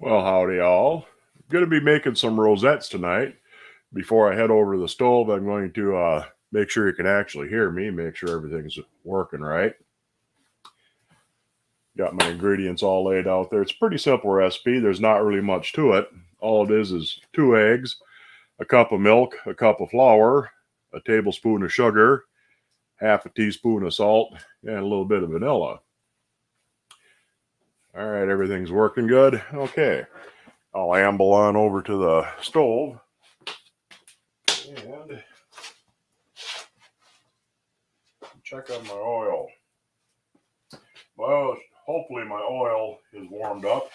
Well, howdy all. Going to be making some rosettes tonight. Before I head over to the stove, I'm going to make sure you can actually hear me, make sure everything's working right. Got my ingredients all laid out there. It's a pretty simple recipe. There's not really much to it. All it is 2 eggs, a cup of milk, a cup of flour, a tablespoon of sugar, half a teaspoon of salt, and a little bit of vanilla. All right, everything's working good. Okay, I'll amble on over to the stove and check on my oil. Well, hopefully my oil is warmed up.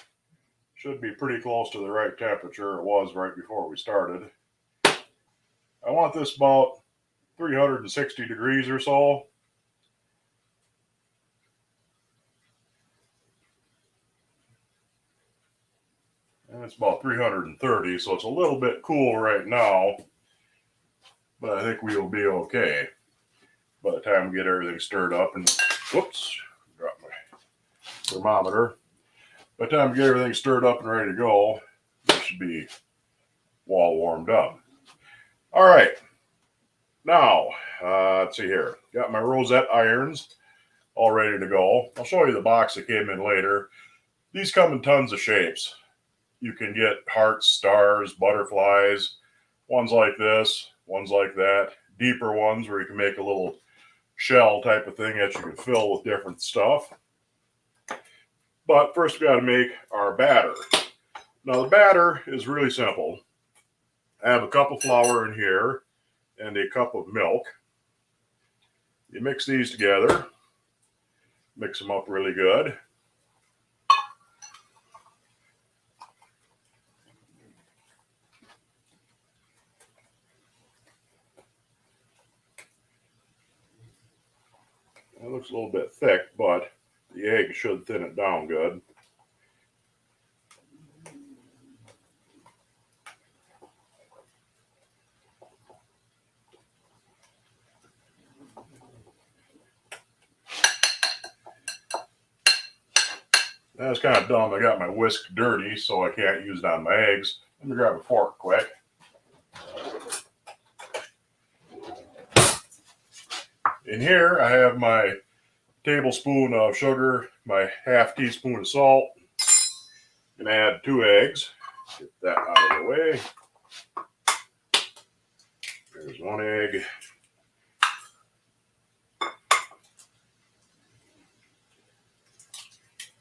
Should be pretty close to the right temperature. It was right before we started. I want this about 360 degrees or so. And it's about 330, so it's a little bit cool right now. But I think we will be okay by the time we get everything stirred up. And whoops, dropped my thermometer. By the time we get everything stirred up and ready to go, it should be well warmed up. All right, now let's see here. Got my rosette irons all ready to go. I'll show you the box that came in later. These come in tons of shapes. You can get hearts, stars, butterflies, ones like this, ones like that, deeper ones where you can make a little shell type of thing that you can fill with different stuff. But first we got to make our batter. Now the batter is really simple. I have a cup of flour in here and a cup of milk. You mix these together, mix them up really good. It looks a little bit thick, but the egg should thin it down good. That's kind of dumb. I got my whisk dirty, so I can't use it on my eggs. Let me grab a fork quick. In here, I have my tablespoon of sugar, my half teaspoon of salt. I'm gonna add 2 eggs. Get that out of the way. There's 1 egg.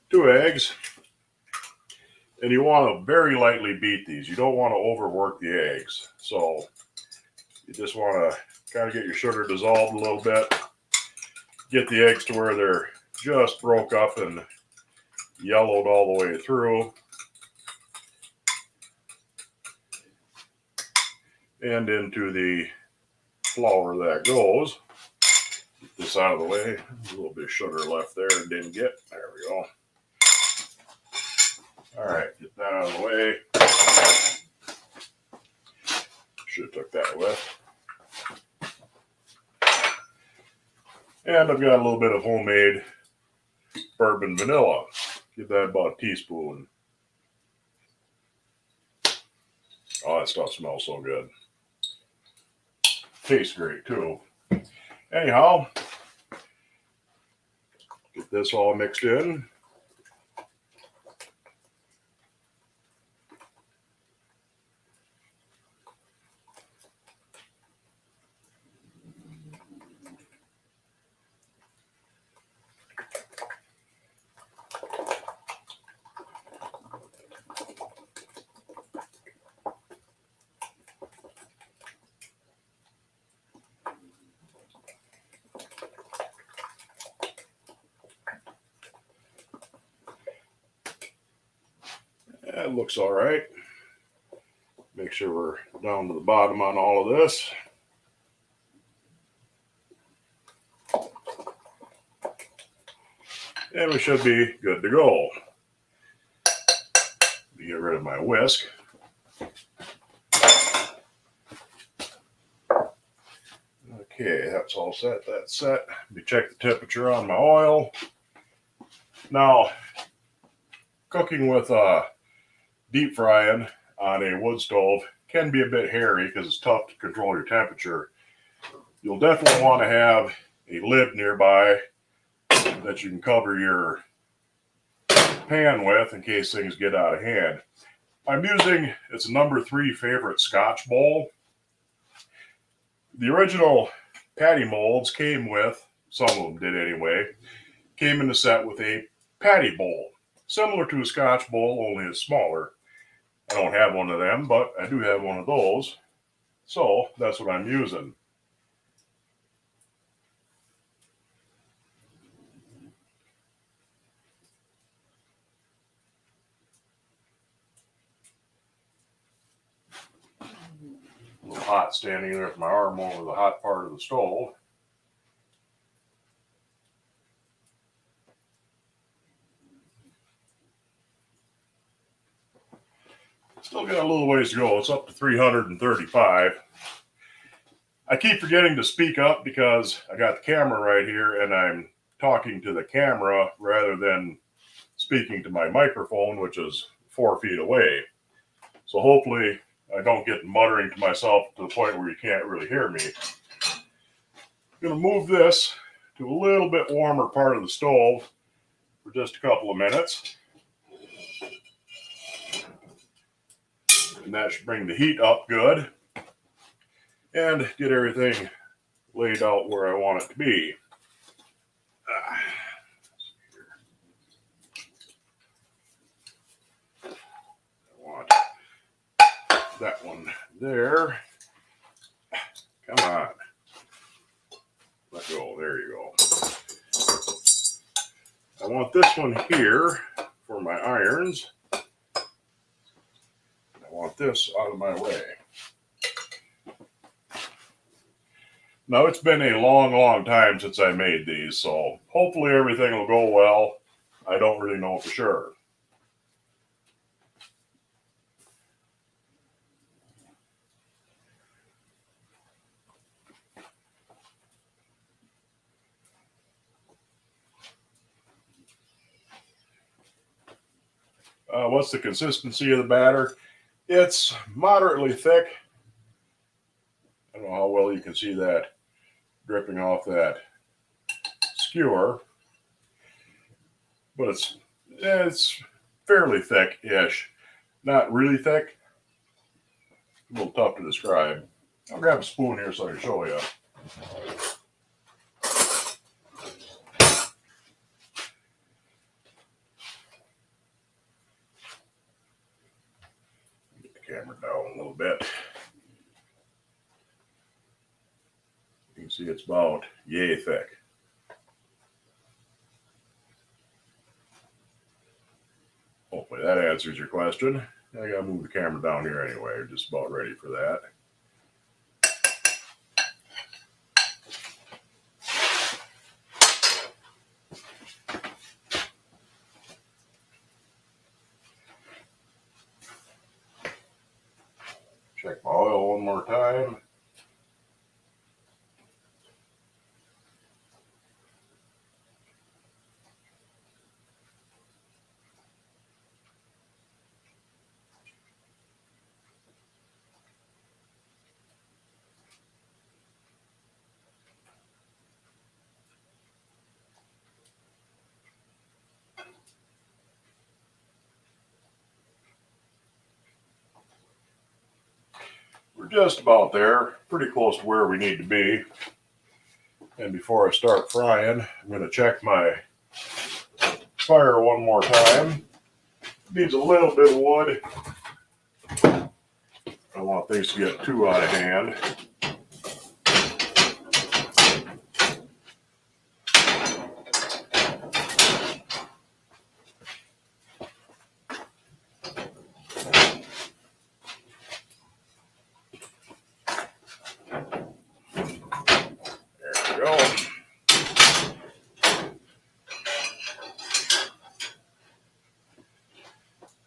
2 eggs. And you want to very lightly beat these. You don't want to overwork the eggs. So you just want to kind of get your sugar dissolved a little bit. Get the eggs to where they're just broke up and yellowed all the way through. And into the flour that goes. Get this out of the way. There's a little bit of sugar left there and didn't get. There we go. All right, get that out of the way. Should have took that away. And I've got a little bit of homemade bourbon vanilla. Give that about a teaspoon. Oh, that stuff smells so good. Tastes great too. Anyhow, get this all mixed in. That looks all right. Make sure we're down to the bottom on all of this. And we should be good to go. Get rid of my whisk. Okay, that's all set. That's set. Let me check the temperature on my oil. Now, cooking with deep frying on a wood stove can be a bit hairy because it's tough to control your temperature. You'll definitely want to have a lid nearby that you can cover your pan with in case things get out of hand. I'm using, it's a number 3 favorite Scotch bowl. The original patty molds came with, some of them did anyway, came in the set with a patty bowl, similar to a Scotch bowl, only it's smaller. I don't have one of them, but I do have one of those, so that's what I'm using. A little hot standing there with my arm over the hot part of the stove. Still got a little ways to go. It's up to 335. I keep forgetting to speak up because I got the camera right here and I'm talking to the camera rather than speaking to my microphone, which is 4 feet away. So hopefully I don't get muttering to myself to the point where you can't really hear me. I'm going to move this to a little bit warmer part of the stove for just a couple of minutes. And that should bring the heat up good and get everything laid out where I want it to be. I want that one there. Come on. Let go. There you go. I want this one here for my irons. I want this out of my way. Now, it's been a long time since I made these, so hopefully everything will go well. I don't really know for sure. What's the consistency of the batter? It's moderately thick. I don't know how well you can see that dripping off that skewer, but it's fairly thick-ish. Not really thick. A little tough to describe. I'll grab a spoon here so I can show you. Get the camera down a little bit. You can see it's about yay thick. Hopefully that answers your question. I gotta move the camera down here anyway. We're just about ready for that. Check my oil one more time. We're just about there, pretty close to where we need to be. And before I start frying, I'm going to check my fire one more time. Needs a little bit of wood. I don't want things to get too out of hand. There we go.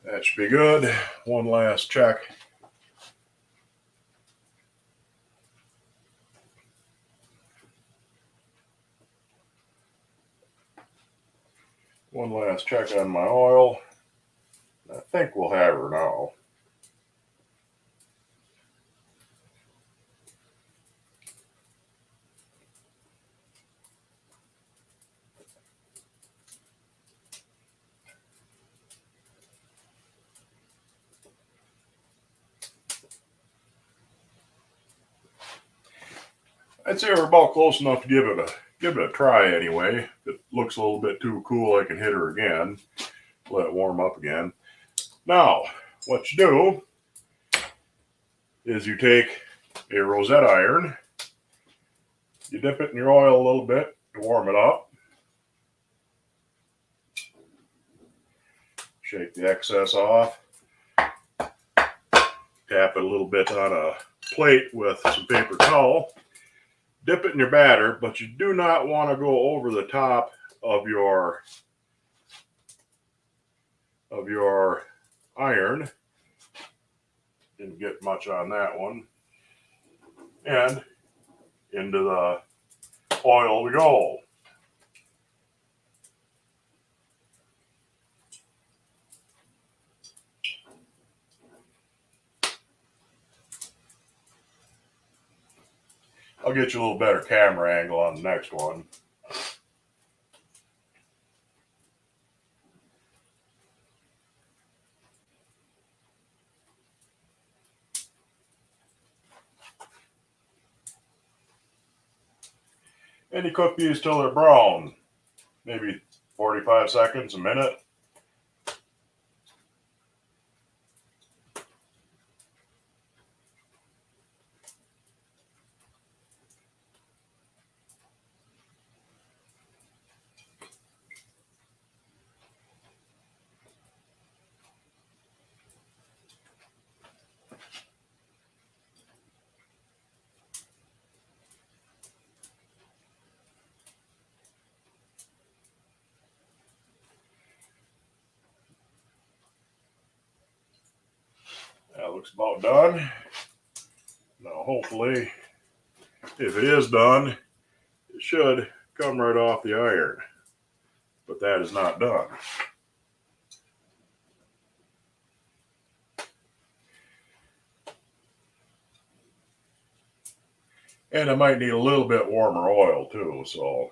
That should be good. One last check. One last check on my oil. I think we'll have her now. I'd say we're about close enough to give it a try anyway. If it looks a little bit too cool, I can hit her again. Let it warm up again. Now, what you do is you take a rosette iron, you dip it in your oil a little bit to warm it up. Shake the excess off. Tap it a little bit on a plate with some paper towel. Dip it in your batter, but you do not want to go over the top of your iron. Didn't get much on that one. And into the oil we go. I'll get you a little better camera angle on the next one. And you cook these till they're brown. Maybe 45 seconds, a minute. That looks about done. Now hopefully, if it is done, it should come right off the iron. But that is not done. And I might need a little bit warmer oil too, so.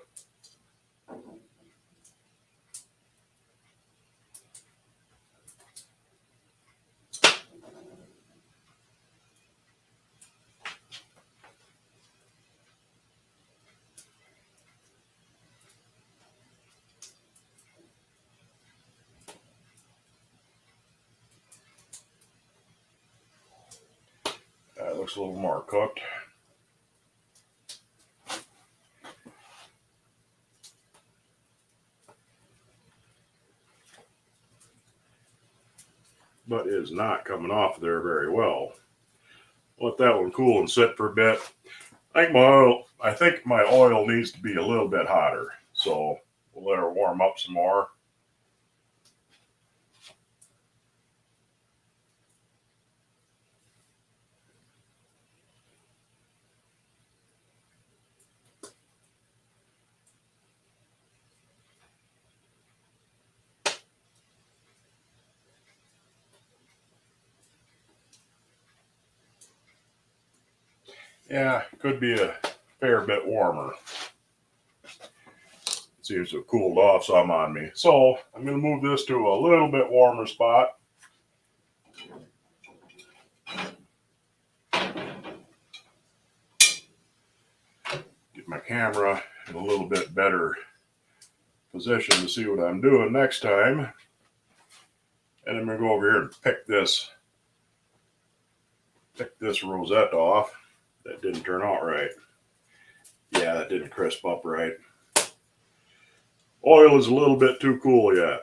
That looks a little more cooked. But it is not coming off there very well. Let that one cool and sit for a bit. I think my oil needs to be a little bit hotter. So we'll let her warm up some more. Yeah, could be a fair bit warmer. Seems to have cooled off some on me. So I'm going to move this to a little bit warmer spot. Get my camera in a little bit better position to see what I'm doing next time. And I'm going to go over here and pick this rosette off. That didn't turn out right. Yeah, that didn't crisp up right. Oil is a little bit too cool yet.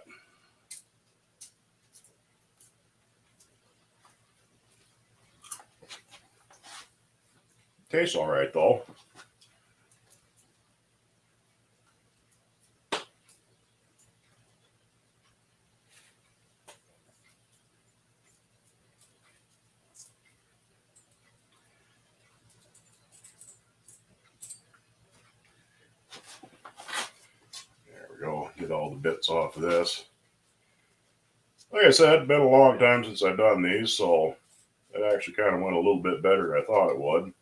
Tastes all right though. There we go. Get all the bits off of this. Like I said, it's been a long time since I've done these, so it actually kind of went a little bit better than I thought it would.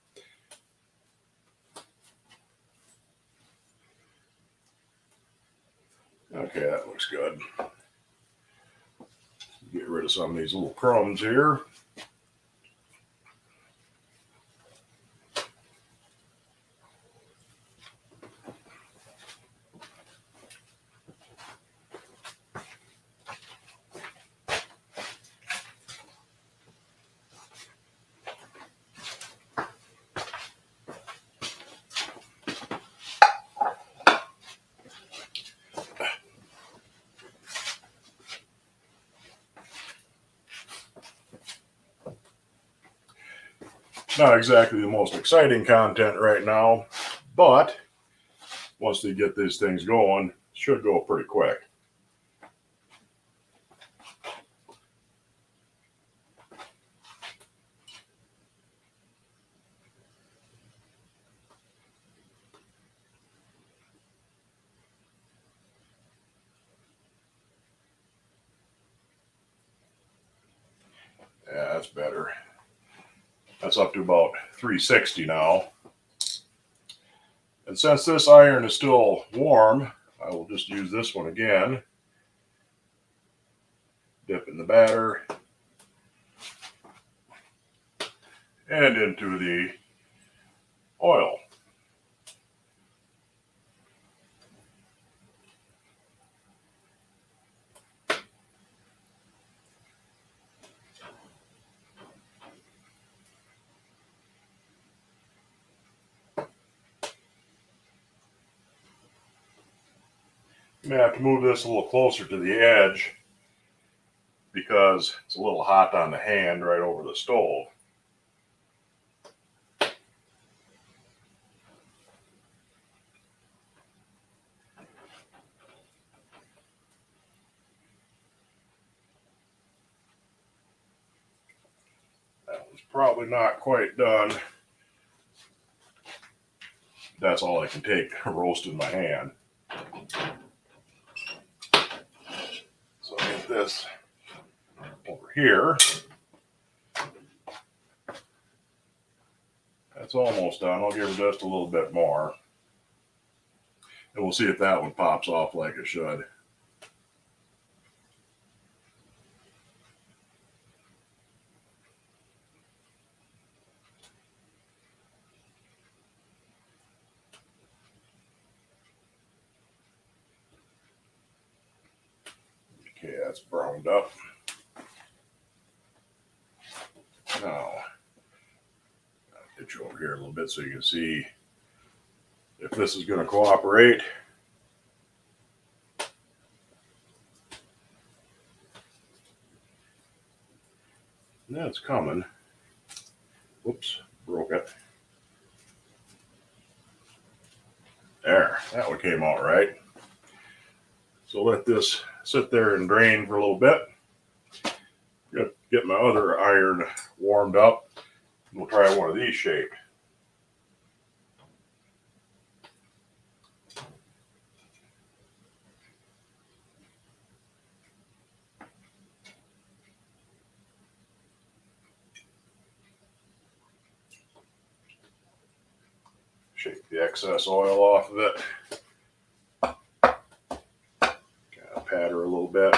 Okay, that looks good. Get rid of some of these little crumbs here. Not exactly the most exciting content right now, but once they get these things going, it should go pretty quick. Yeah, that's better. That's up to about 360 now. And since this iron is still warm, I will just use this one again. Dip in the batter and into the oil. I'm going to have to move this a little closer to the edge because it's a little hot on the hand right over the stove. That was probably not quite done. That's all I can take roasting my hand. So I get this over here. That's almost done. I'll give it just a little bit more. And we'll see if that one pops off like it should. Okay, that's browned up. Now, I'll get you over here a little bit so you can see if this is going to cooperate. That's coming. Whoops, broke it. There, that one came out right. So let this sit there and drain for a little bit. Get my other iron warmed up. We'll try one of these shaped. Shake the excess oil off of it. Kind of pat her a little bit.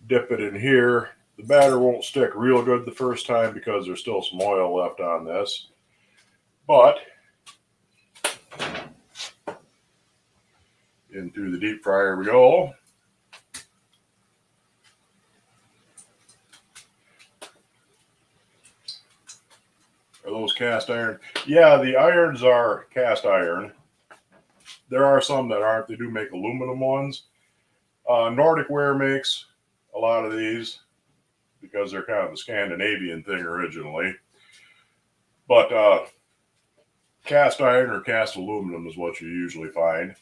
Dip it in here. The batter won't stick real good the first time because there's still some oil left on this. But into the deep fryer we go. Are those cast iron? Yeah, the irons are cast iron. There are some that aren't. They do make aluminum ones. Nordic Ware makes a lot of these because they're kind of a Scandinavian thing originally. But cast iron or cast aluminum is what you usually find.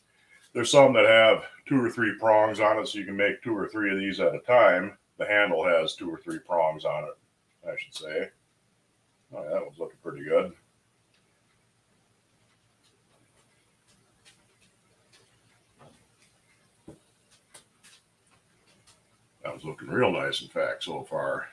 There's some that have 2 or 3 prongs on it, so you can make 2 or 3 of these at a time. The handle has 2 or 3 prongs on it, I should say. Oh, yeah, that one's looking pretty good. That was looking real nice, in fact, so far.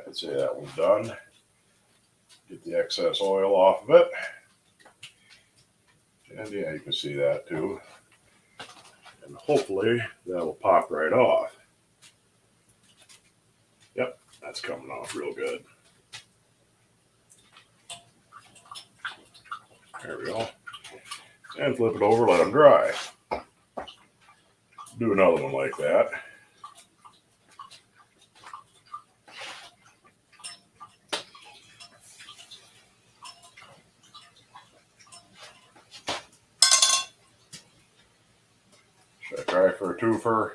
I'd say that one's done. Get the excess oil off of it. And yeah, you can see that too. And hopefully that'll pop right off. Yep, that's coming off real good. There we go. And flip it over, let them dry. Do another one like that. Should I try for a twofer?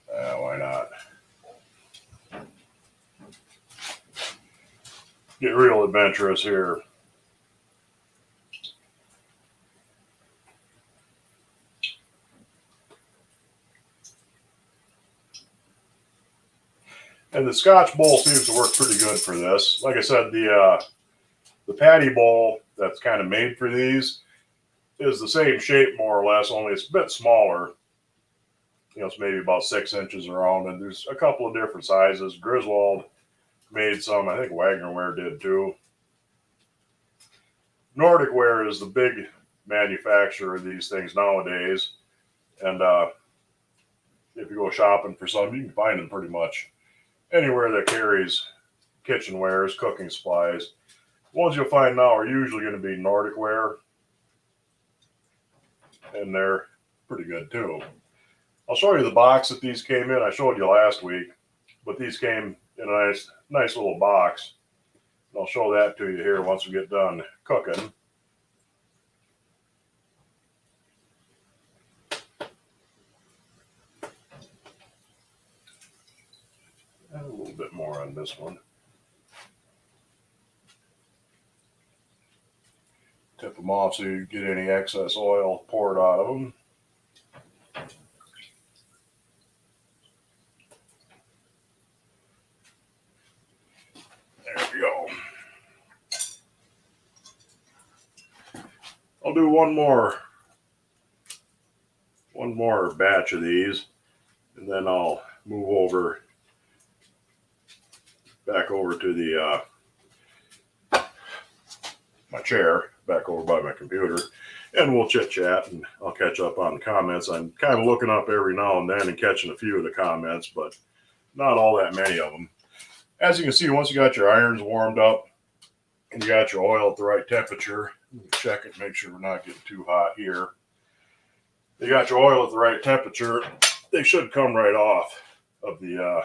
Why not? Get real adventurous here. And the Scotch bowl seems to work pretty good for this. Like I said, the patty bowl that's kind of made for these is the same shape more or less, only it's a bit smaller. You know, it's maybe about 6 inches around, and there's a couple of different sizes. Griswold made some. I think Wagner Ware did too. Nordic Ware is the big manufacturer of these things nowadays, and if you go shopping for some, you can find them pretty much anywhere that carries kitchenwares, cooking supplies. Ones you'll find now are usually going to be Nordic Ware, and they're pretty good too. I'll show you the box that these came in. I showed you last week, but these came in a nice little box. I'll show that to you here once we get done cooking. And a little bit more on this one. Tip them off so you get any excess oil poured out of them. There we go. I'll do one more batch of these, and then I'll move over back over to the my chair, back over by my computer, and we'll chit chat, and I'll catch up on the comments. I'm kind of looking up every now and then and catching a few of the comments, but not all that many of them. As you can see, once you got your irons warmed up and you got your oil at the right temperature, check it, make sure we're not getting too hot here. You got your oil at the right temperature, they should come right off of the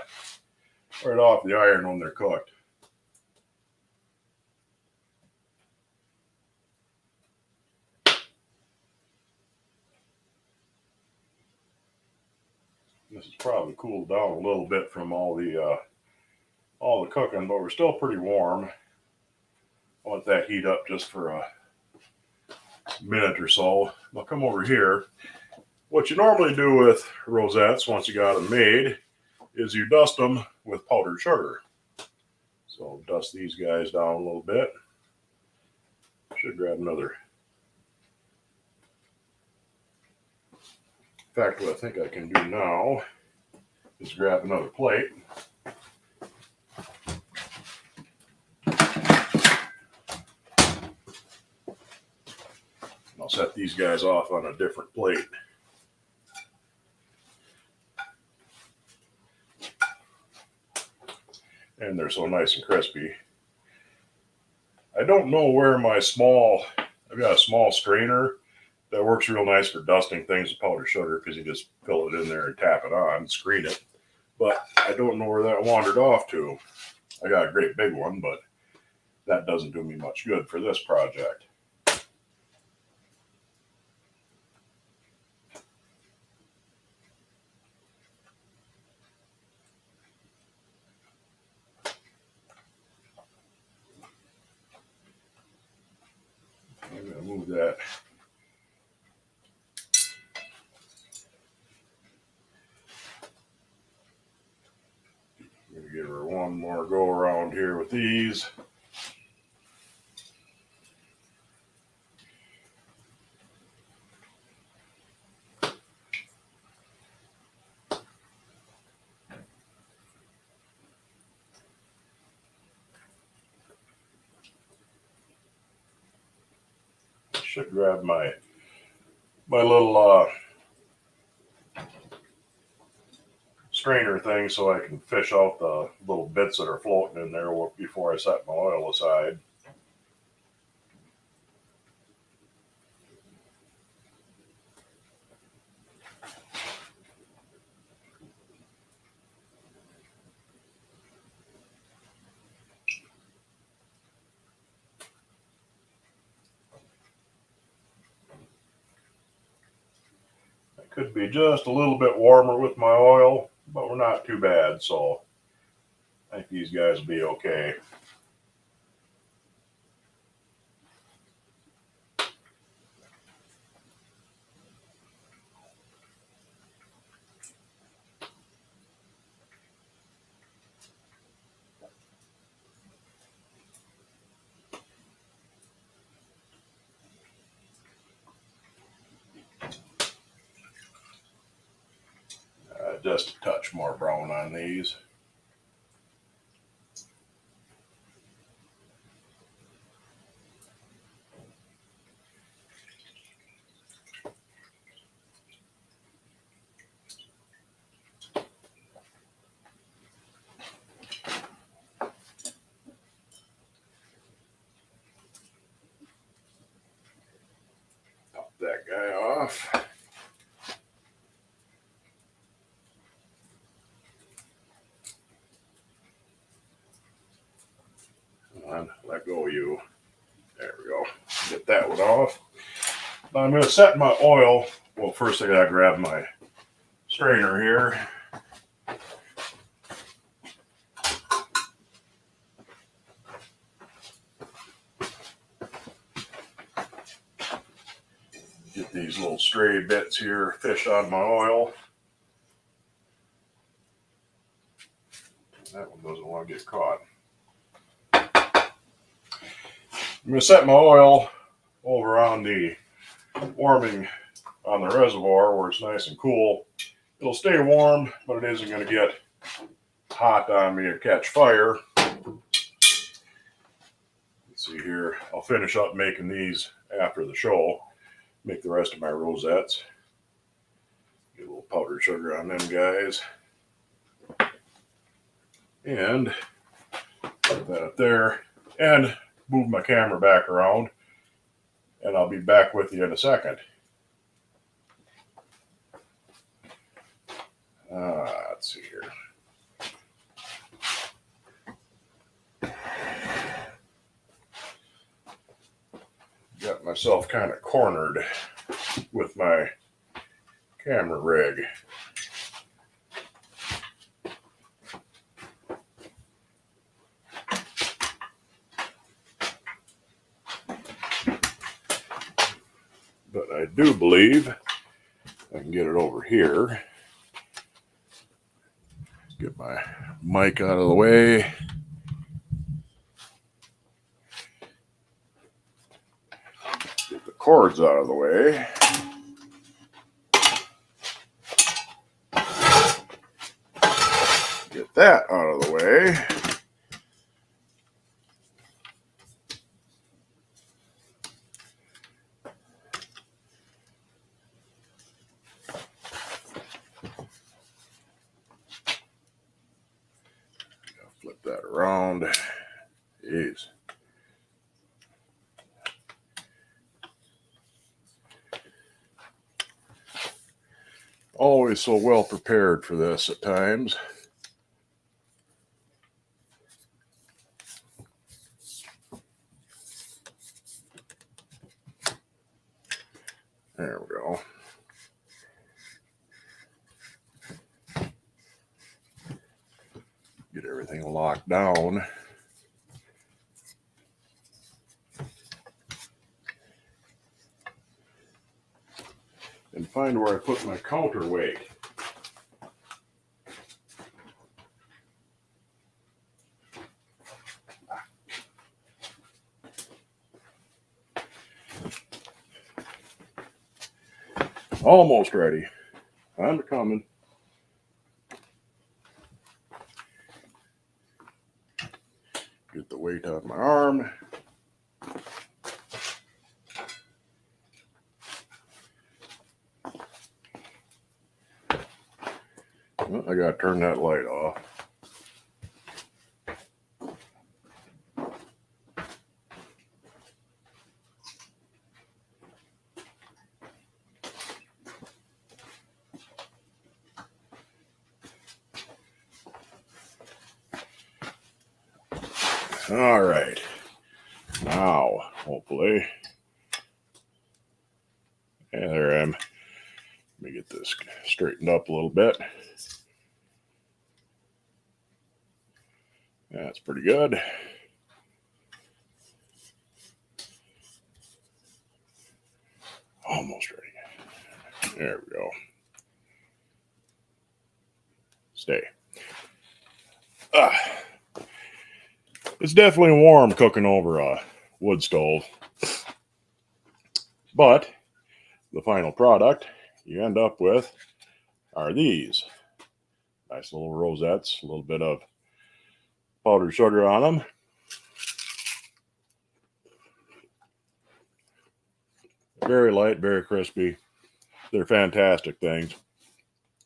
iron when they're cooked. This is probably cooled down a little bit from all the cooking, but we're still pretty warm. I want that heat up just for a minute or so. I'll come over here. What you normally do with rosettes once you got them made is you dust them with powdered sugar. So dust these guys down a little bit. Should grab another. In fact, what I think I can do now is grab another plate. I'll set these guys off on a different plate. And they're so nice and crispy. I don't know where I've got a small strainer that works real nice for dusting things with powdered sugar, because you just fill it in there and tap it on, screen it. But I don't know where that wandered off to. I got a great big one, but that doesn't do me much good for this project. I'm going to move that. one more go around here with these. Should grab my little strainer thing so I can fish out the little bits that are floating in there before I set my oil aside. It could be just a little bit warmer with my oil, but we're not too bad, so I think these guys will be okay. Just a touch more brown on these. Pop that guy off. And let go of you. There we go. Get that one off. Now I'm going to set my oil. Well, first I got to grab my strainer here. Get these little stray bits here fished out of my oil. That one doesn't want to get caught. I'm going to set my oil over on the warming on the reservoir where it's nice and cool. It'll stay warm, but it isn't going to get hot on me or catch fire. Let's see here. I'll finish up making these after the show. Make the rest of my rosettes. Get a little powdered sugar on them guys. And put that up there. And move my camera back around. And I'll be back with you in a second. Let's see here. Got myself kind of cornered with my camera rig. But I do believe I can get it over here. Get my mic out of the way. Get the cords out of the way. Get that out of the way. Flip that around. Jeez. Always so well prepared for this at times. There we go. Get everything locked down. And find where I put my counterweight. Almost ready. I'm coming. Get the weight out of my arm. Well, I gotta turn that light off. All right. Now, hopefully. Yeah, there I am. Let me get this straightened up a little bit. That's pretty good. Almost ready. There we go. Stay. It's definitely warm cooking over a wood stove. But the final product you end up with are these. Nice little rosettes, a little bit of powdered sugar on them. Very light, very crispy. They're fantastic things.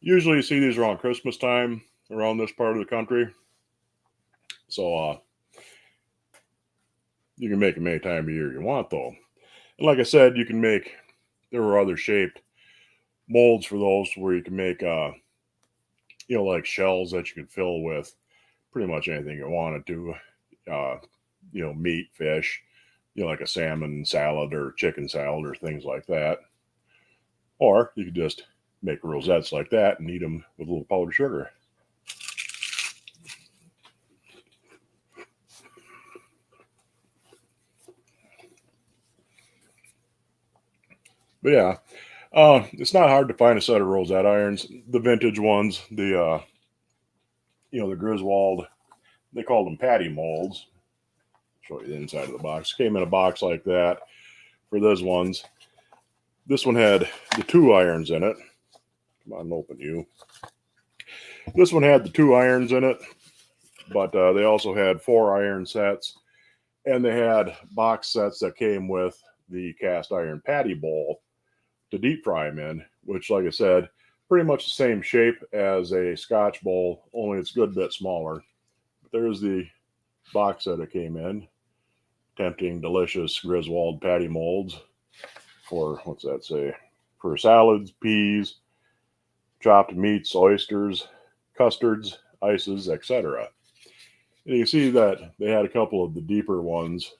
Usually you see these around Christmas time around this part of the country. So you can make them any time of year you want, though. And like I said, you can make, there were other shaped molds for those where you can make, like shells that you can fill with pretty much anything you wanted to. Meat, fish, like a salmon salad or chicken salad or things like that. Or you could just make rosettes like that and eat them with a little powdered sugar. But yeah, it's not hard to find a set of rosette irons. The vintage ones, the Griswold, they called them patty molds. Show you the inside of the box. Came in a box like that for those ones. This one had the 2 irons in it. Come on, open you. This one had the 2 irons in it, but they also had 4 iron sets, and they had box sets that came with the cast iron patty bowl to deep fry them in, which, like I said, pretty much the same shape as a Scotch bowl, only it's a good bit smaller. But there's the box set that came in. Tempting, delicious Griswold patty molds for, what's that say? For salads, peas, chopped meats, oysters, custards, ices, etc. And you can see that they had a couple of the deeper ones.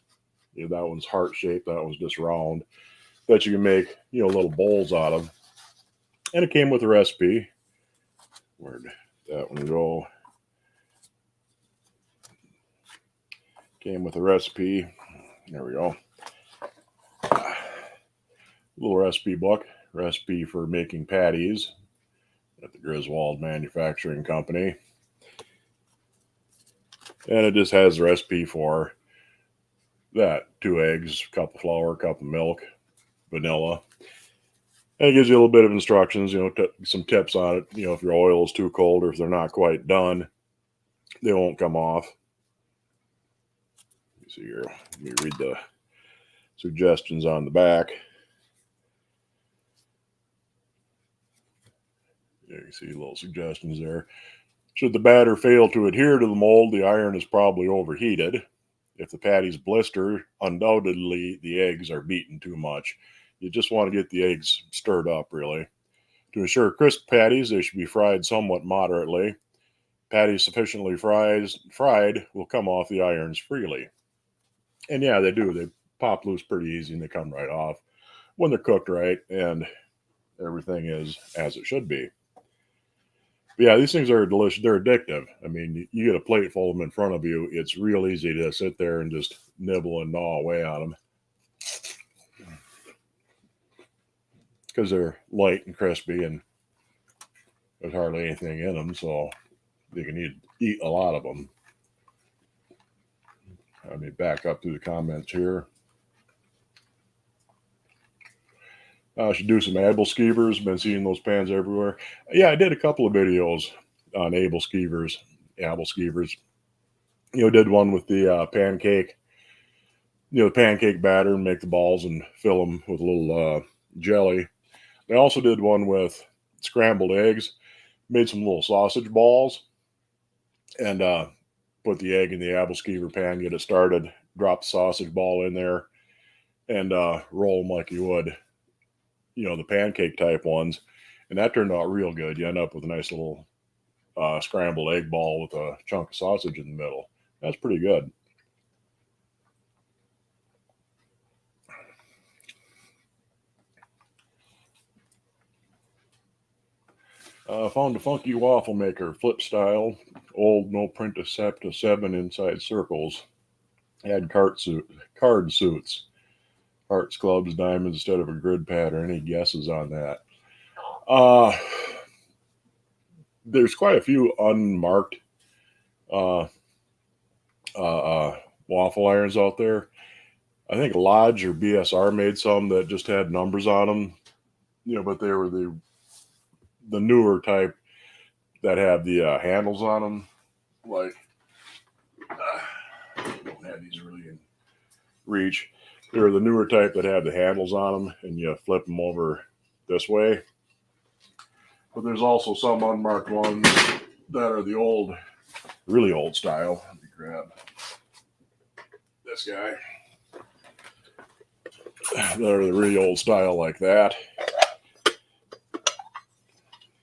That one's heart shaped, that one's just round, that you can make, little bowls out of. And it came with a recipe. Where'd that one go? Came with a recipe. There we go. Little recipe book. Recipe for making patties at the Griswold Manufacturing Company. And it just has the recipe for that. 2 eggs, cup of flour, cup of milk, vanilla. And it gives you a little bit of instructions, some tips on it. If your oil is too cold or if they're not quite done, they won't come off. Let me see here. Let me read the suggestions on the back. You can see little suggestions there. Should the batter fail to adhere to the mold, the iron is probably overheated. If the patties blister, undoubtedly the eggs are beaten too much. You just want to get the eggs stirred up, really. To ensure crisp patties, they should be fried somewhat moderately. Patties sufficiently fried will come off the irons freely. And yeah, they do. They pop loose pretty easy and they come right off when they're cooked right and everything is as it should be. But yeah, these things are delicious. They're addictive. I mean, you get a plate full of them in front of you. It's real easy to sit there and just nibble and gnaw away on them because they're light and crispy and there's hardly anything in them, so you can eat a lot of them. Let me back up through the comments here. I should do some able skeevers. Been seeing those pans everywhere. Yeah, I did a couple of videos on able skeevers, apple skeevers. Did one with the pancake, the pancake batter and make the balls and fill them with a little jelly. I also did one with scrambled eggs, made some little sausage balls, and put the egg in the apple skeever pan, get it started, drop the sausage ball in there, and roll them like you would, the pancake type ones. And that turned out real good. You end up with a nice little scrambled egg ball with a chunk of sausage in the middle. That's pretty good. Found a funky waffle maker, flip style, old, no print except a 7 inside circles. Had card suits, hearts, clubs, diamonds instead of a grid pattern. Any guesses on that? Uh, there's quite a few unmarked uh, waffle irons out there. I think Lodge or BSR made some that just had numbers on them, but they were the newer type that have the handles on them. Like, don't have these really in reach. They're the newer type that have the handles on them, and you flip them over this way. But there's also some unmarked ones that are the old, really old style. Let me grab this guy. That are the really old style like that.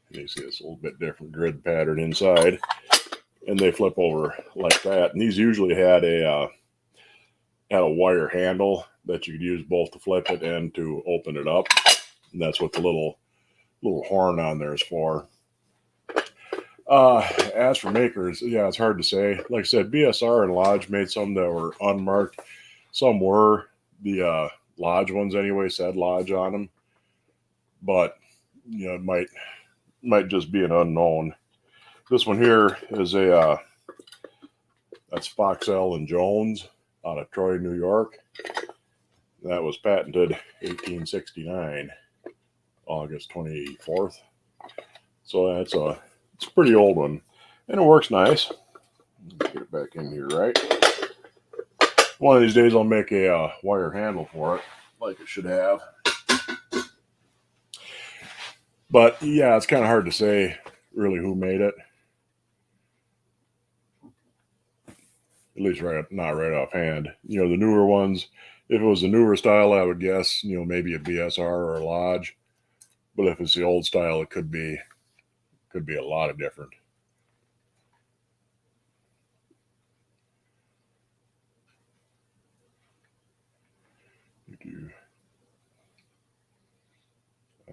You see it's a little bit different grid pattern inside, and they flip over like that. And these usually had a wire handle that you could use both to flip it and to open it up. And that's what the little horn on there is for. As for makers, yeah, it's hard to say. Like I said, BSR and Lodge made some that were unmarked. Some were. The Lodge ones anyway said Lodge on them, but it might just be an unknown. This one here is that's Foxell and Jones out of Troy, New York. That was patented 1869, August 24th. So it's a pretty old one, and it works nice. Let's get it back in here, right? One of these days I'll make a wire handle for it, like it should have. But yeah, it's kind of hard to say really who made it. At least not right offhand. The newer ones, if it was a newer style, I would guess, maybe a BSR or a Lodge. But if it's the old style, it could be a lot of different.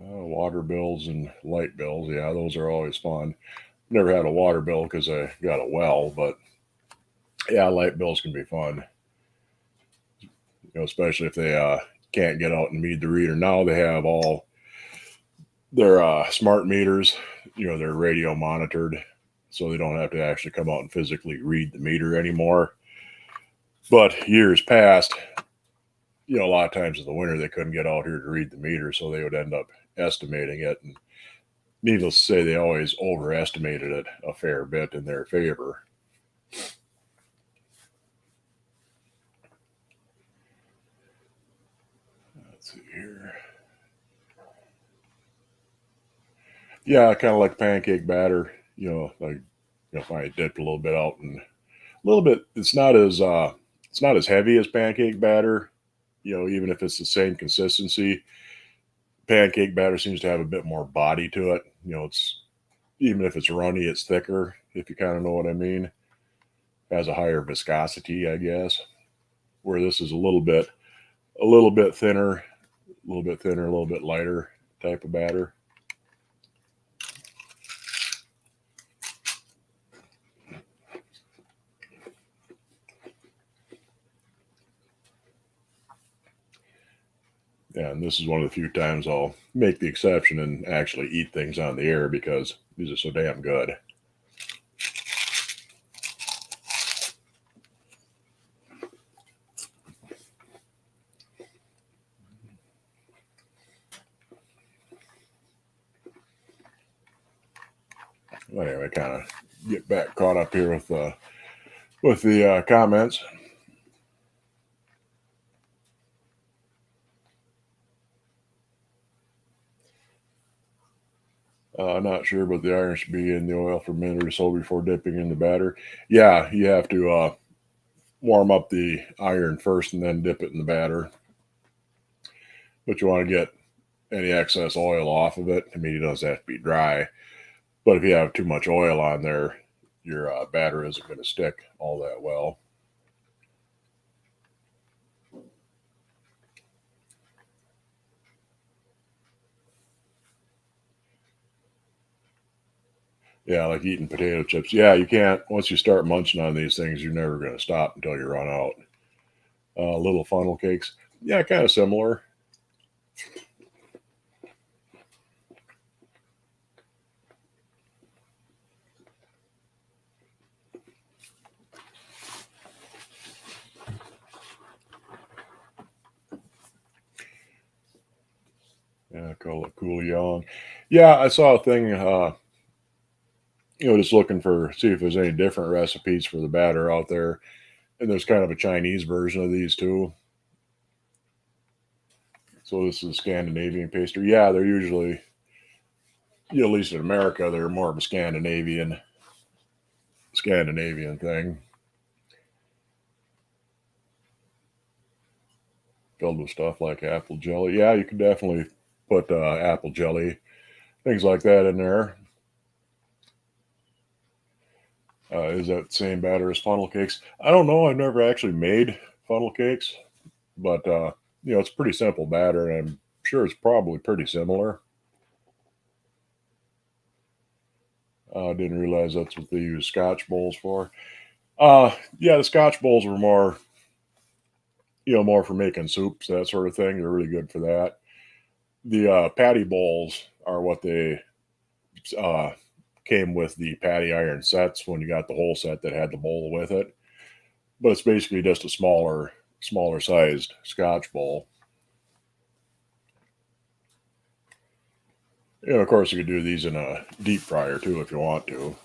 Water bills and light bills, yeah, those are always fun. Never had a water bill because I got a well, but yeah, light bills can be fun. Especially if they can't get out and meet the reader. Now they have all their smart meters. They're radio monitored, so they don't have to actually come out and physically read the meter anymore. But years past, a lot of times in the winter they couldn't get out here to read the meter, so they would end up estimating it. And needless to say, they always overestimated it a fair bit in their favor. Let's see here. Yeah, kind of like pancake batter. Like if I dipped a little bit out and a little bit. It's not as heavy as pancake batter. Even if it's the same consistency, pancake batter seems to have a bit more body to it. It's even if it's runny, it's thicker. If you kind of know what I mean, has a higher viscosity, I guess. Where this is a little bit thinner, a little bit lighter type of batter. Yeah, and this is one of the few times I'll make the exception and actually eat things on the air because these are so damn good. Well, anyway, kind of get back caught up here with the comments. Not sure, but the iron should be in the oil for a minute or so before dipping in the batter. Yeah, you have to warm up the iron first and then dip it in the batter. But you want to get any excess oil off of it. I mean, it doesn't have to be dry, but if you have too much oil on there, your batter isn't going to stick all that well. Yeah, like eating potato chips. Yeah, you can't, once you start munching on these things, you're never going to stop until you run out. Little funnel cakes. Yeah, kind of similar. Yeah, call it cool young. Yeah, I saw a thing, just looking for, see if there's any different recipes for the batter out there. And there's kind of a Chinese version of these too. So this is Scandinavian pastry. Yeah, they're usually, at least in America, they're more of a Scandinavian thing, filled with stuff like apple jelly. Yeah, you could definitely put apple jelly, things like that in there. Is that the same batter as funnel cakes? I don't know. I've never actually made funnel cakes, but it's pretty simple batter, and I'm sure it's probably pretty similar. I didn't realize that's what they use Scotch bowls for. Yeah, the Scotch bowls were more, more for making soups, that sort of thing. They're really good for that. The patty bowls are what they uh, came with the patty iron sets when you got the whole set that had the bowl with it. But it's basically just a smaller sized Scotch bowl. And of course, you could do these in a deep fryer too if you want to.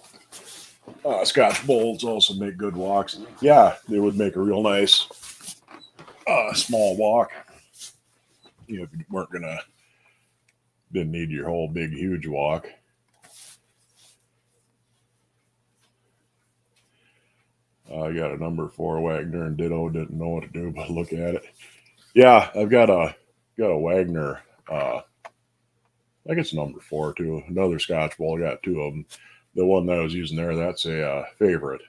Scotch bowls also make good walks. Yeah, they would make a real nice small walk. If you weren't gonna, didn't need your whole big huge walk. I got a number 4 Wagner and Ditto. Didn't know what to do but look at it. Yeah, I've got a Wagner. I think it's number 4 too. Another Scotch bowl. I got 2 of them. The one that I was using there, that's a favorite,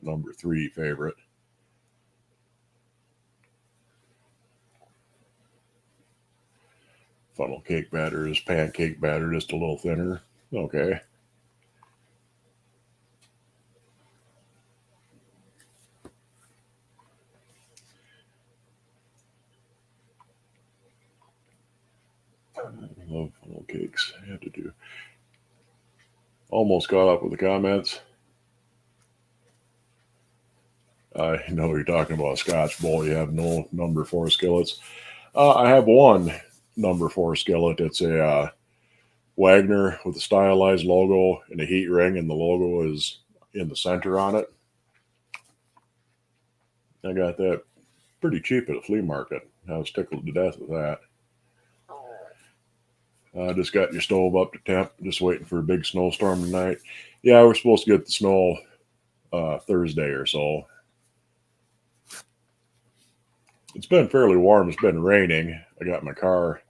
number 3 favorite. Funnel cake batter is pancake batter, just a little thinner. Okay. I love funnel cakes. I had to do. Almost caught up with the comments. I know you're talking about a Scotch bowl. You have no number 4 skillets. I have one number 4 skillet. It's a Wagner with a stylized logo and a heat ring, and the logo is in the center on it. I got that pretty cheap at a flea market. I was tickled to death with that. Just got your stove up to temp, just waiting for a big snowstorm tonight. Yeah, we're supposed to get the snow Thursday or so. It's been fairly warm. It's been raining. I got my car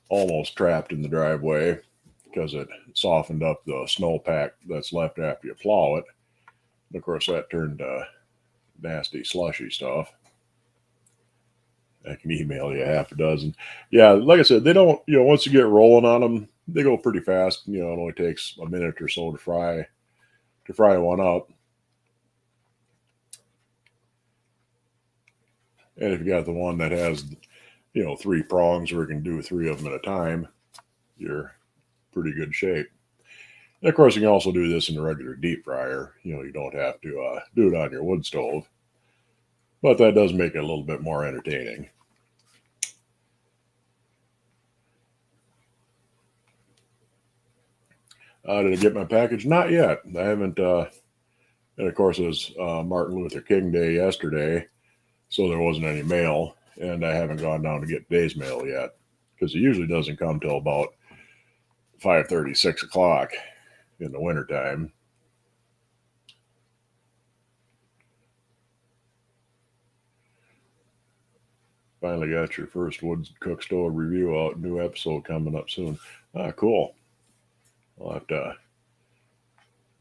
almost trapped in the driveway because it softened up the snowpack that's left after you plow it. And of course, that turned nasty, slushy stuff. I can email you half a dozen. Yeah, like I said, they don't, once you get rolling on them, they go pretty fast. It only takes a minute or so to fry one up. And if you got the one that has, 3 prongs where you can do 3 of them at a time, you're pretty good shape. And of course, you can also do this in a regular deep fryer. You don't have to do it on your wood stove, but that does make it a little bit more entertaining. Did I get my package? Not yet. I haven't. And of course, it was Martin Luther King Day yesterday, so there wasn't any mail, and I haven't gone down to get today's mail yet because it usually doesn't come till about 5:30, 6 o'clock in the wintertime. Finally got your first wood cook stove review out. New episode coming up soon. Ah, cool. I'll have to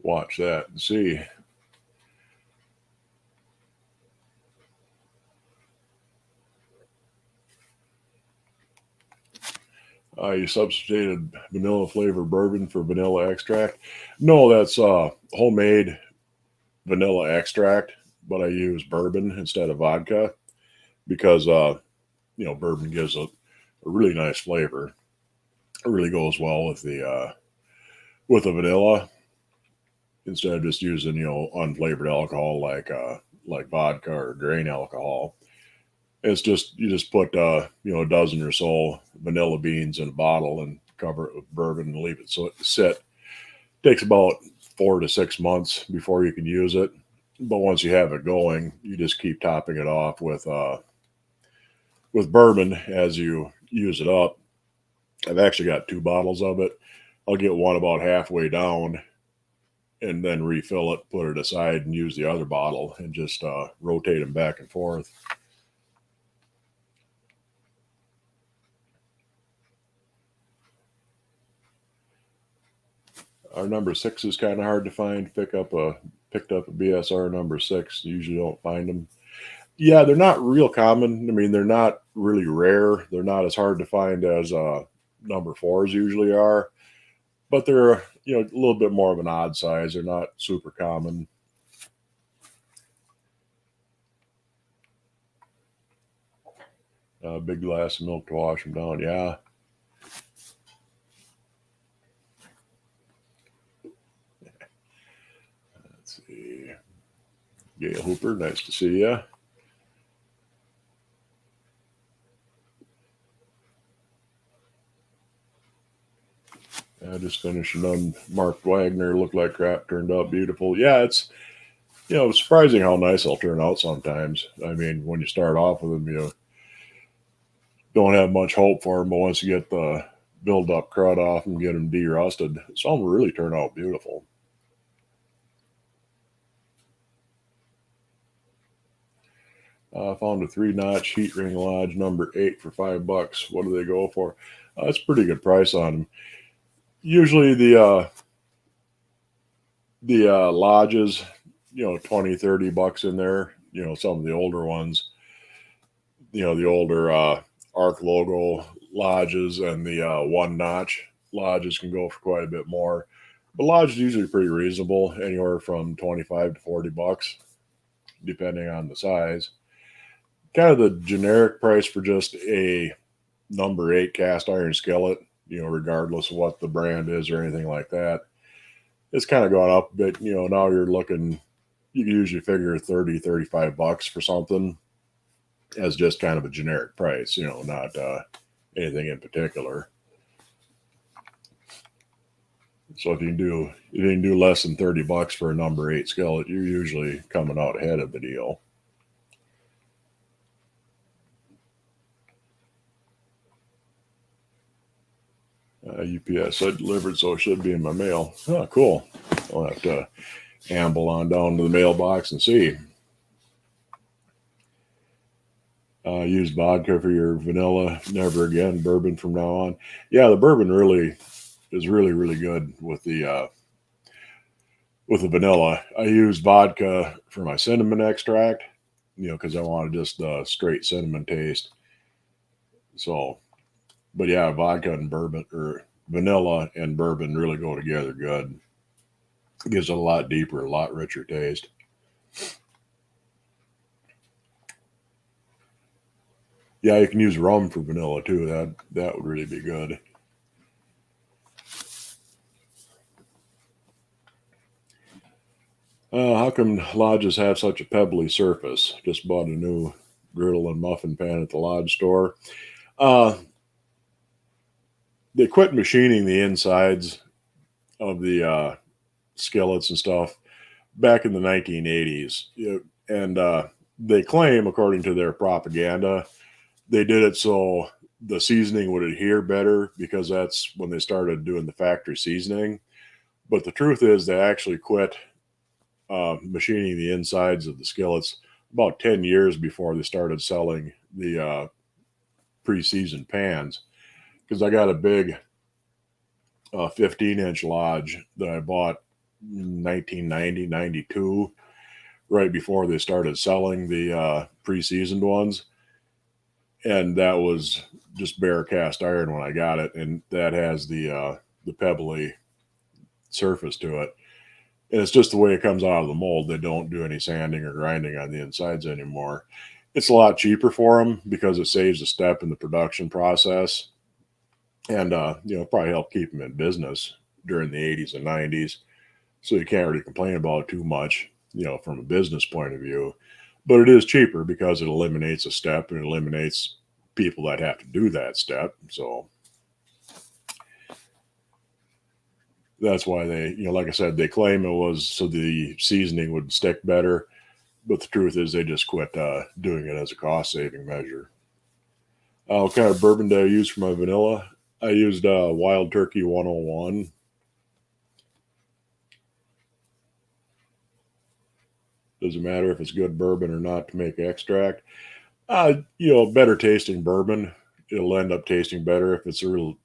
watch that and see. You substituted vanilla flavor bourbon for vanilla extract. No, that's homemade vanilla extract, but I use bourbon instead of vodka because bourbon gives a really nice flavor. It really goes well with the vanilla instead of just using unflavored alcohol like vodka or grain alcohol. It's just you just put a dozen or so vanilla beans in a bottle and cover it with bourbon and leave it so it sit. Takes about 4 to 6 months before you can use it. But once you have it going, you just keep topping it off with bourbon as you use it up. I've actually got 2 bottles of it. I'll get one about halfway down and then refill it, put it aside, and use the other bottle and just rotate them back and forth. Our number 6 is kind of hard to find. Picked up a BSR number 6. Usually don't find them. Yeah, they're not real common. I mean, they're not really rare. They're not as hard to find as number 4s usually are, but they're a little bit more of an odd size. They're not super common. Big glass of milk to wash them down. Yeah. Let's see. Gail Hooper, nice to see you. I just finished an unmarked Wagner. Looked like crap. Turned out beautiful. Yeah, it's surprising how nice they'll turn out sometimes. I mean, when you start off with them, you don't have much hope for them, but once you get the build up crud off and get them de-rusted, some really turn out beautiful. I found a 3-notch heat ring lodge number 8 for $5. What do they go for? That's a pretty good price on them. Usually the lodges, $20-$30 in there. Some of the older ones, the older Arc logo lodges and the 1-notch lodges can go for quite a bit more. But lodge is usually pretty reasonable, anywhere from $25 to $40, depending on the size. Kind of the generic price for just a number 8 cast iron skillet, regardless of what the brand is or anything like that. It's kind of gone up a bit. Now you're looking, you can usually figure $30-$35 for something as just kind of a generic price, not anything in particular. So if you can do less than $30 for a number 8 skillet, you're usually coming out ahead of the deal. UPS said delivered, so it should be in my mail. Oh, cool. I'll have to amble on down to the mailbox and see. Use vodka for your vanilla. Never again. Bourbon from now on. Yeah, the bourbon really is really good with the vanilla. I use vodka for my cinnamon extract, because I want just the straight cinnamon taste. So, but yeah, vodka and bourbon or vanilla and bourbon really go together good. It gives it a lot deeper, a lot richer taste. Yeah, you can use rum for vanilla too. That would really be good. How come lodges have such a pebbly surface? Just bought a new griddle and muffin pan at the lodge store. They quit machining the insides of the skillets and stuff back in the 1980s. And they claim, according to their propaganda, they did it so the seasoning would adhere better because that's when they started doing the factory seasoning. But the truth is, they actually quit machining the insides of the skillets about 10 years before they started selling the pre-seasoned pans. Because I got a big 15-inch Lodge that I bought in 1990, 92, right before they started selling the pre-seasoned ones. And that was just bare cast iron when I got it, and that has the pebbly surface to it. And it's just the way it comes out of the mold. They don't do any sanding or grinding on the insides anymore. It's a lot cheaper for them because it saves a step in the production process, and probably help keep them in business during the 80s and 90s. So you can't really complain about it too much, from a business point of view. But it is cheaper because it eliminates a step and it eliminates people that have to do that step. So that's why they, like I said, they claim it was so the seasoning would stick better. But the truth is, they just quit doing it as a cost saving measure. What kind of bourbon did I use for my vanilla? I used Wild Turkey 101. Doesn't matter if it's good bourbon or not to make extract. Better tasting bourbon. It'll end up tasting better if it's a real,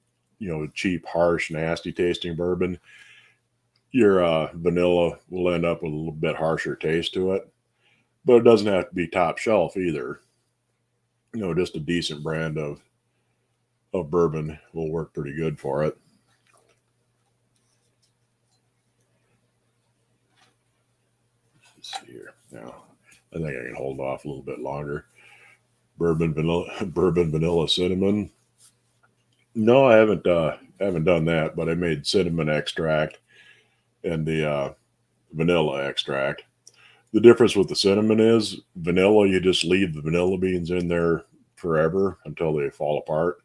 cheap, harsh, nasty tasting bourbon. Your vanilla will end up with a little bit harsher taste to it, but it doesn't have to be top shelf either. Just a decent brand of bourbon will work pretty good for it. Let's see here. Now, I think I can hold off a little bit longer. Bourbon vanilla cinnamon. No, I haven't done that, but I made cinnamon extract and the vanilla extract. The difference with the cinnamon is vanilla, you just leave the vanilla beans in there forever until they fall apart.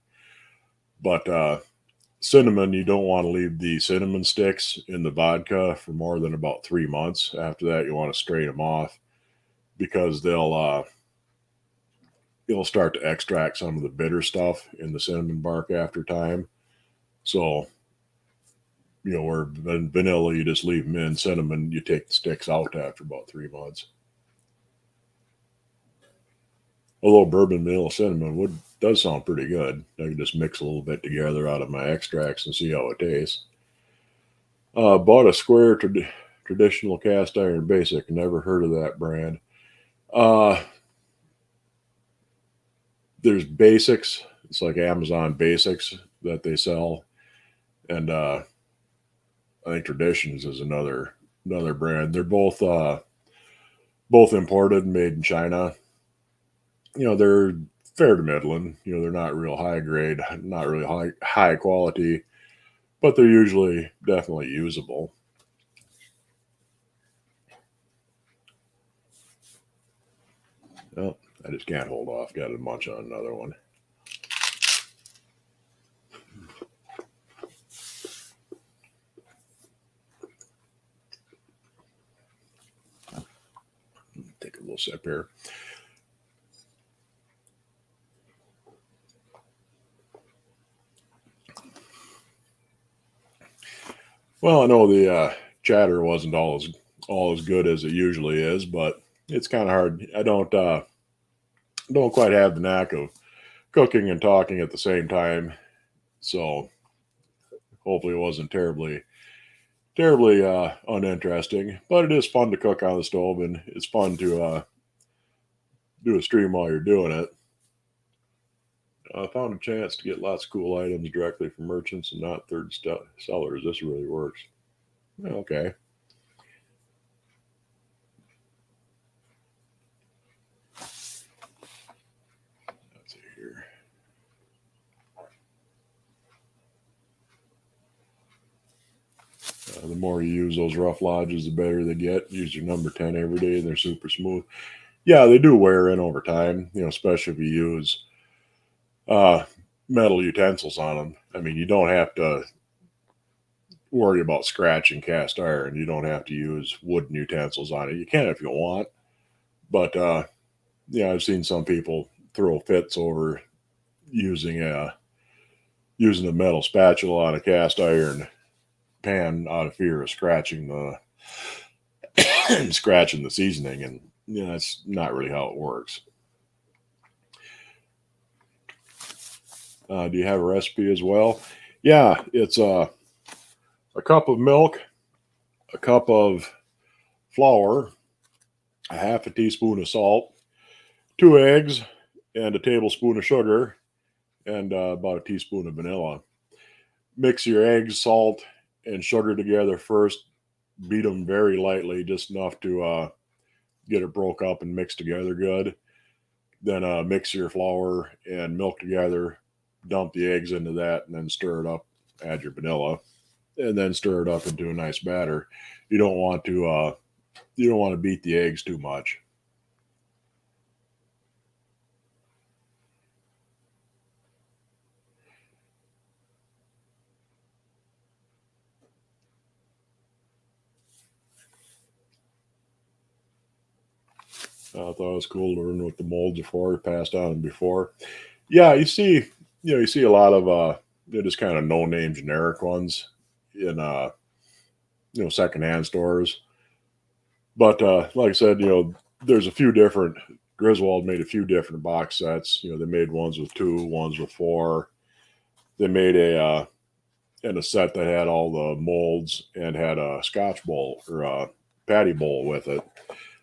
But cinnamon, you don't want to leave the cinnamon sticks in the vodka for more than about 3 months. After that, you want to strain them off because they'll start to extract some of the bitter stuff in the cinnamon bark after time. So, where vanilla, you just leave them in. Cinnamon, you take the sticks out after about 3 months. Although bourbon, vanilla, cinnamon does sound pretty good. I can just mix a little bit together out of my extracts and see how it tastes. Bought a square traditional cast iron basic. Never heard of that brand. There's basics. It's like Amazon Basics that they sell, and I think Traditions is another brand. They're both imported and made in China. They're fair to middling. They're not real high grade, not really high quality, but they're usually definitely usable. Oh, I just can't hold off. Got to munch on another one. Take a little sip here. Well, I know the chatter wasn't all as good as it usually is, but it's kind of hard. I don't quite have the knack of cooking and talking at the same time, so hopefully it wasn't terribly uninteresting. But it is fun to cook on the stove, and it's fun to do a stream while you're doing it. I found a chance to get lots of cool items directly from merchants and not third sellers. This really works. Okay. Let's see here. The more you use those rough lodges, the better they get. Use your number 10 every day, and they're super smooth. Yeah, they do wear in over time, especially if you use metal utensils on them. I mean, you don't have to worry about scratching cast iron. You don't have to use wooden utensils on it. You can if you want, but yeah, I've seen some people throw fits over using a metal spatula on a cast iron pan out of fear of scratching the scratching the seasoning, and that's not really how it works. Do you have a recipe as well? Yeah, it's a cup of milk, a cup of flour, a half a teaspoon of salt, 2 eggs, and a tablespoon of sugar, and about a teaspoon of vanilla. Mix your eggs, salt, and sugar together first. Beat them very lightly, just enough to get it broke up and mixed together good. Then mix your flour and milk together. Dump the eggs into that, and then stir it up. Add your vanilla, and then stir it up into a nice batter. You don't want to beat the eggs too much. I thought it was cool to learn what the molds are for, passed on before. Yeah, you see a lot of they're just kind of no name generic ones in secondhand stores. But like I said, there's a few different. Griswold made a few different box sets. They made ones with 2, ones with 4. They made a set that had all the molds and had a Scotch bowl or a patty bowl with it.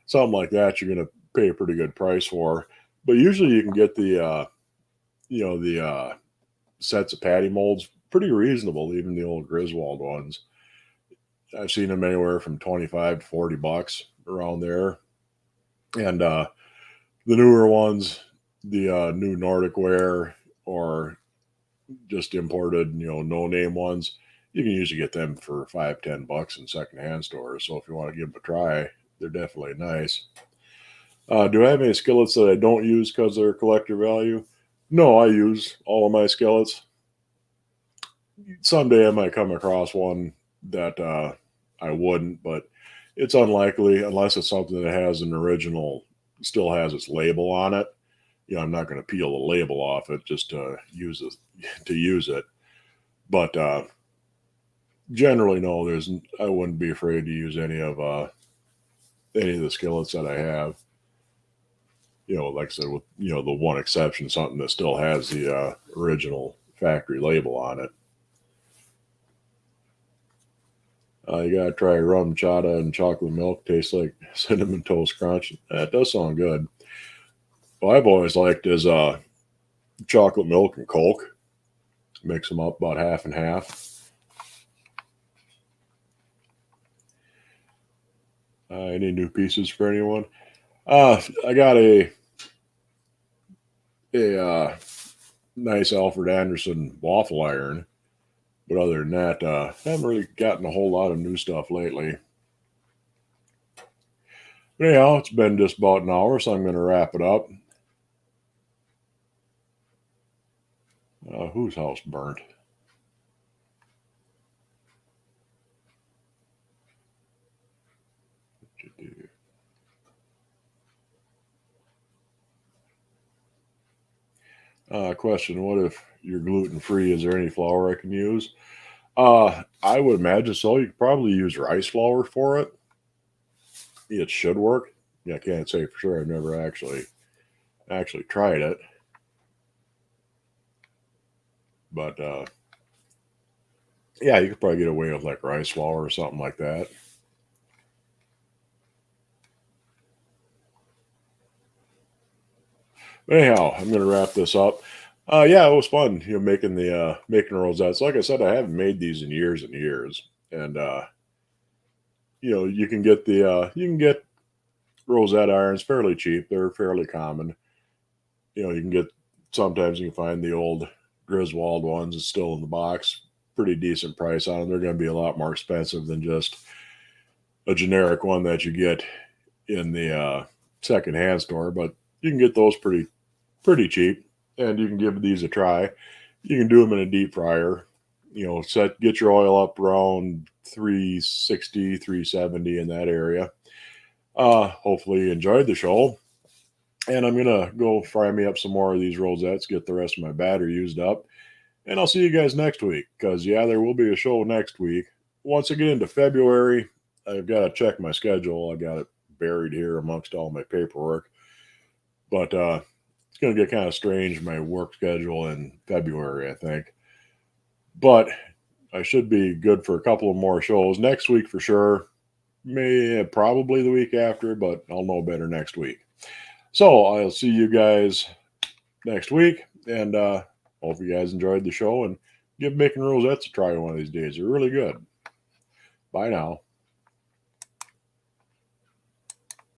Something like that, you're going to pay a pretty good price for. But usually, you can get the sets of patty molds pretty reasonable, even the old Griswold ones. I've seen them anywhere from $25 to $40 around there. And the newer ones, the new Nordic Ware or just imported, no name ones, you can usually get them for $5-10 in secondhand stores. So if you want to give them a try, they're definitely nice. Do I have any skillets that I don't use because they're collector value? No, I use all of my skillets. Someday I might come across one that I wouldn't, but it's unlikely unless it's something that has an original, still has its label on it. I'm not going to peel the label off it just to use it. But generally, no. I wouldn't be afraid to use any of the skillets that I have. Like I said, with the one exception, something that still has the original factory label on it. You gotta try rum chata and chocolate milk. Tastes like cinnamon toast crunch. That does sound good. What I've always liked is chocolate milk and Coke. Mix them up about half and half. Any new pieces for anyone? I got a nice Alfred Anderson waffle iron. But other than that, I haven't really gotten a whole lot of new stuff lately. But anyhow, it's been just about an hour, so I'm going to wrap it up. Whose house burnt? Question: what if you're gluten free? Is there any flour I can use? I would imagine so. You could probably use rice flour for it. It should work. Yeah, I can't say for sure. I've never actually tried it, but yeah, you could probably get away with like rice flour or something like that. But anyhow, I'm going to wrap this up. Yeah, it was fun, making the rosettes. Like I said, I haven't made these in years and years, and you can get rosette irons fairly cheap. They're fairly common. You can get sometimes you can find the old Griswold ones. It's still in the box, pretty decent price on them. They're going to be a lot more expensive than just a generic one that you get in the secondhand store, but you can get those pretty cheap, and you can give these a try. You can do them in a deep fryer, get your oil up around 360, 370 in that area. Hopefully you enjoyed the show. And I'm going to go fry me up some more of these rosettes, get the rest of my battery used up. And I'll see you guys next week because, yeah, there will be a show next week. Once I get into February, I've got to check my schedule. I got it buried here amongst all my paperwork. But it's going to get kind of strange, my work schedule in February, I think. But I should be good for a couple of more shows next week for sure. Probably the week after, but I'll know better next week. So I'll see you guys next week, and hope you guys enjoyed the show, and give making rosettes a try one of these days. They're really good. Bye now.